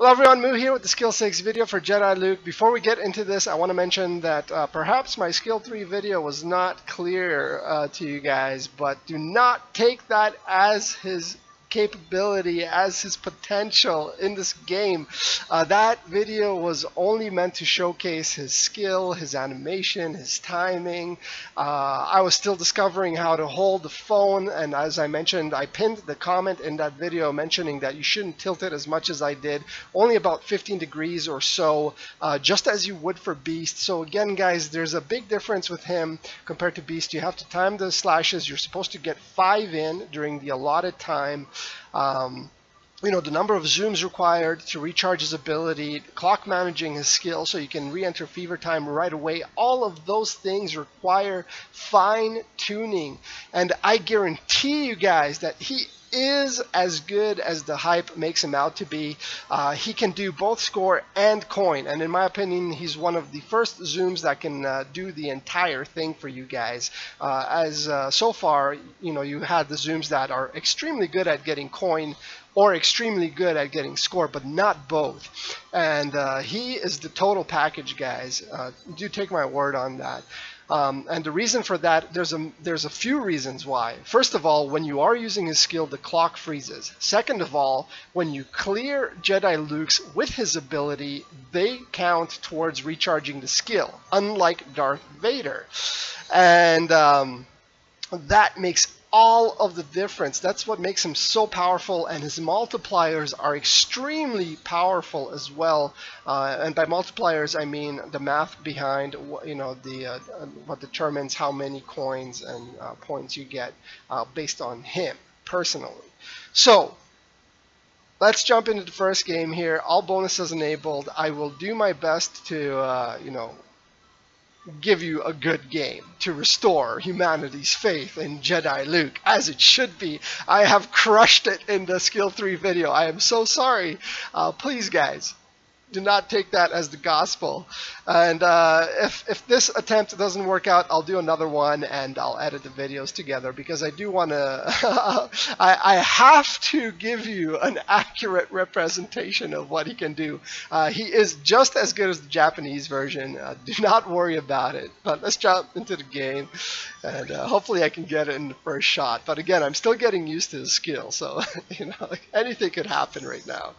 Hello everyone, Moo here with the Skill 6 video for Jedi Luke. Before we get into this, I want to mention that perhaps my Skill 3 video was not clear to you guys, but do not take that as his capability, as his potential in this game. That video was only meant to showcase his skill, his animation, his timing. I was still discovering how to hold the phone, and as I mentioned, I pinned the comment in that video mentioning that you shouldn't tilt it as much as I did, only about 15 degrees or so, just as you would for Beast. So again, guys, there's a big difference with him compared to Beast. You have to time the slashes. You're supposed to get 5 in during the allotted time. Um, the number of zooms required to recharge his ability, clock managing his skill so you can re-enter fever time right away. All of those things require fine tuning, and I guarantee you guys that he is as good as the hype makes him out to be. He can do both score and coin, and in my opinion, he's one of the first zooms that can do the entire thing for you guys. As so far, you had the zooms that are extremely good at getting coin or extremely good at getting score, but not both. And he is the total package, guys. Do take my word on that. And the reason for that, there's a few reasons why. First of all, when you are using his skill, the clock freezes. Second of all, when you clear Jedi Luke's with his ability, they count towards recharging the skill, unlike Darth Vader. And that makes all of the difference. That's what makes him so powerful, and his multipliers are extremely powerful as well. And by multipliers, I mean the math behind what determines how many coins and points you get based on him personally. So let's jump into the first game here. All bonuses enabled. I will do my best to give you a good game to restore humanity's faith in Jedi Luke, as it should be. I have crushed it in the Skill 3 video. I am so sorry. Please, guys, do not take that as the gospel. And if this attempt doesn't work out, I'll do another one and I'll edit the videos together, because I do want to I have to give you an accurate representation of what he can do. He is just as good as the Japanese version. Do not worry about it. But let's jump into the game, and hopefully I can get it in the first shot. But again, I'm still getting used to his skill, so anything could happen right now.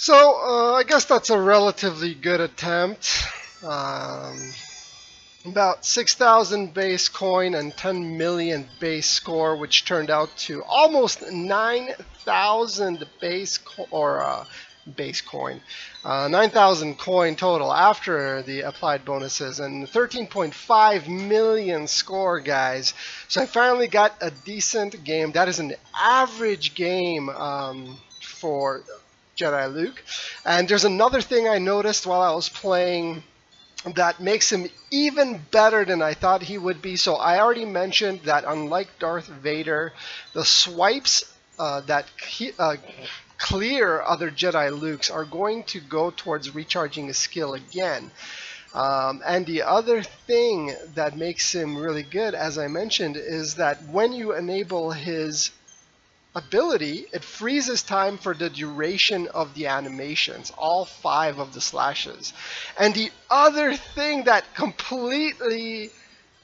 So I guess that's a relatively good attempt. Um, about 6,000 base coin and 10 million base score, which turned out to almost 9,000 base coin, 9,000 coin total after the applied bonuses, and 13.5 million score, guys. So I finally got a decent game. That is an average game for Jedi Luke. And there's another thing I noticed while I was playing that makes him even better than I thought he would be. So I already mentioned that unlike Darth Vader, the swipes that clear other Jedi Lukes are going to go towards recharging his skill again. And the other thing that makes him really good, as I mentioned, is that when you enable his ability, it freezes time for the duration of the animations, all 5 of the slashes. And the other thing that completely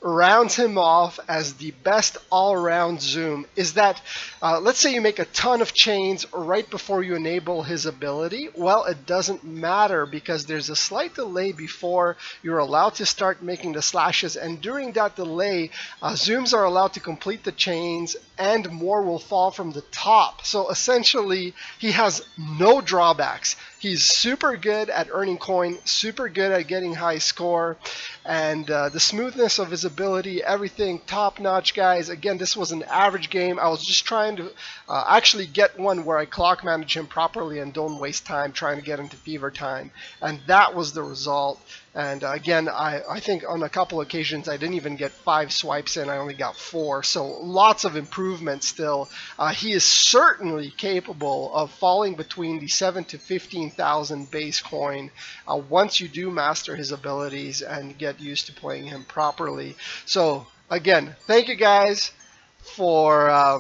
rounds him off as the best all-around zoom is that let's say you make a ton of chains right before you enable his ability. Well, it doesn't matter because there's a slight delay before you're allowed to start making the slashes, and during that delay zooms are allowed to complete the chains and more will fall from the top. So essentially he has no drawbacks. He's super good at earning coin, super good at getting high score, and the smoothness of his ability, everything top notch, guys. Again, this was an average game. I was just trying to actually get one where I clock manage him properly and don't waste time trying to get into fever time, and that was the result. And again, I think on a couple occasions I didn't even get 5 swipes in, I only got 4. So lots of improvement still. He is certainly capable of falling between the 7 to 15,000 base coin once you do master his abilities and get used to playing him properly. So again, thank you guys for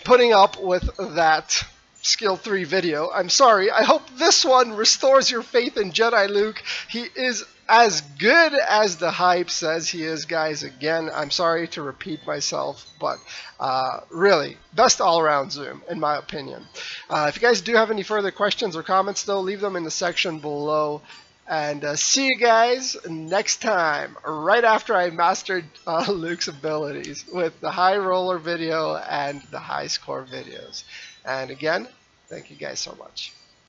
putting up with that Skill 3 video. I'm sorry. I hope this one restores your faith in Jedi Luke. He is as good as the hype says he is, guys. Again, I'm sorry to repeat myself, but really, best all-around zoom, in my opinion. If you guys do have any further questions or comments, though, leave them in the section below. And see you guys next time, right after I mastered Luke's abilities with the high roller video and the high score videos. And again, thank you guys so much.